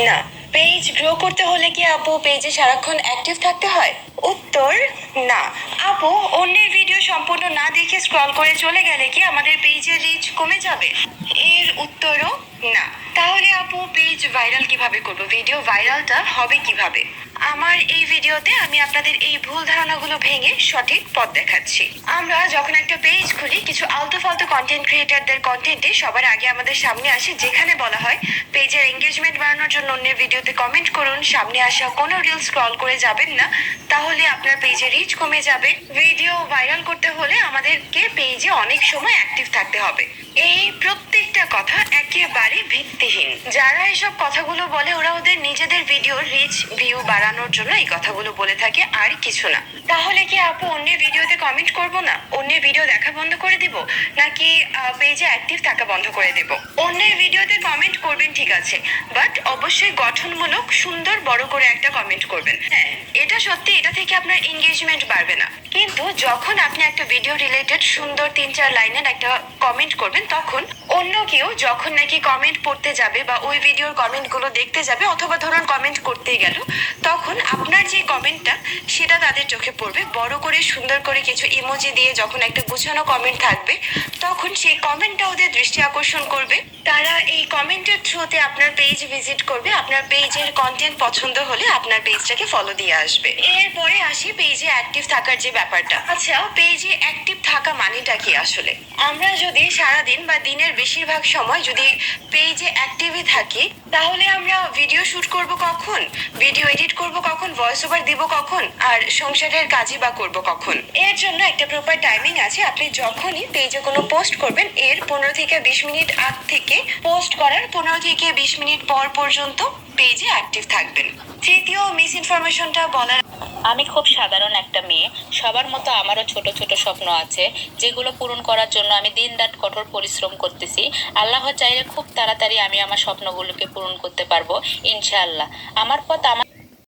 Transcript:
না। Page grow করতে হলে কি আপু পেজে সারাক্ষণ অ্যাক্টিভ থাকতে হয়? উত্তর না। আপু অন্যের ভিডিও সম্পূর্ণ না দেখে স্ক্রল করে চলে গেলে কি আমাদের পেজের রিচ কমে যাবে? এর উত্তরও না। তাহলে আপু পেজ ভাইরাল কিভাবে করব? ভিডিও ভাইরালটা হবে কিভাবে? আমার এই ভিডিওতে আমি আপনাদের এই ভুল ধারণাগুলো ভেঙে সঠিক পথ দেখাচ্ছি। আমরা যখন একটা পেজ খুলি, কিছু আলতু ফালতু কন্টেন্ট ক্রিয়েটরদের কন্টেন্টে সবার আগে আমাদের সামনে আসে, যেখানে বলা হয় পেজের এঙ্গেজমেন্ট বাড়ানোর জন্য অন্যের ভিডিওতে কমেন্ট করুন, সামনে আসা কোনো রিল স্ক্রল করে যাবেন না, তাহলে আপনার পেজে রিচ কমে যাবে। ভিডিও ভাইরাল করতে হলে আমাদেরকে পেজে অনেক সময় অ্যাক্টিভ থাকতে হবে। এই প্রত্যেকটা কথা একেবারে ভিত্তিহীন। যারা এসব কথাগুলো বলে ওরা ওদের নিজেদের ভিডিওর রিচ ভিউ বাড়ানোর জন্য এই কথাগুলো বলে থাকে, আর কিছু না। তাহলে কি আপু অন্যের ভিডিওতে কমেন্ট করব না? অন্যের ভিডিও দেখা বন্ধ করে দিব, নাকি পেজে অ্যাক্টিভ থাকা বন্ধ করে দেব? অন্যের ভিডিওতে কমেন্ট করবেন ঠিক আছে, বাট অবশ্যই গঠনমূলক সুন্দর বড় করে একটা কমেন্ট করবেন। হ্যাঁ, এটা সত্যি, এটা থেকে আপনার এঙ্গেজমেন্ট বাড়বে না। কিন্তু যখন আপনি একটা ভিডিও রিলেটেড সুন্দর 3-4 লাইনের একটা কমেন্ট করবেন, তখন অন্য কেউ যখন নাকি কমেন্ট পড়তে যাবে বা ওই ভিডিওর কমেন্ট গুলো দেখতে যাবে, অথবা ধরুন কমেন্ট করতেই গেল, তখন আপনার যে কমেন্টটা সেটা তাদের চোখে পড়বে। বড় করে সুন্দর করে কিছু ইমোজি দিয়ে যখন একটা গুছানো কমেন্ট থাকবে, তখন সেই কমেন্টটা ওদের দৃষ্টি আকর্ষণ করবে। তারা এই কমেন্টের থ্রুতে আপনার পেজ ভিজিট করবে। আপনার পেজের কন্টেন্ট পছন্দ হলে আপনার পেজটাকে ফলো দিয়ে আসবে। এরপরে আসি পেজে অ্যাক্টিভ থাকার যে ব্যাপারটা। আচ্ছা, পেজে অ্যাক্টিভ থাকা মানেটা কি আসলে? আমরা যদি সারাদিন বা দিনের বেশিরভাগ সময় যদি পেজে অ্যাক্টিভই থাকি, তাহলে আমরা ভিডিও শুট করব কখন, ভিডিও এডিট করব কখন, ভয়েস ওভার দিব কখন, আর সংসারের কাজই বা করব কখন? এর জন্য একটা প্রপার টাইমিং আছে। আপনি যখনই পেজে কোনো পোস্ট করবেন, এর 15 থেকে 20 মিনিট আগ থেকে পোস্ট করার 15 থেকে 20 মিনিট পর পর্যন্ত পেজে অ্যাক্টিভ থাকবেন। তৃতীয় মিস ইনফরমেশনটা বলার, আমি খুব সাধারণ একটা মেয়ে। সবার মতো আমারও ছোট ছোট স্বপ্ন আছে, যেগুলো পূরণ করার জন্য আমি দিনরাত কঠোর পরিশ্রম করতেছি। আল্লাহ চাইলে খুব তাড়াতাড়ি আমি আমার স্বপ্নগুলোকে পূরণ করতে পারবো, ইনশাআল্লাহ। আমার পথ আমার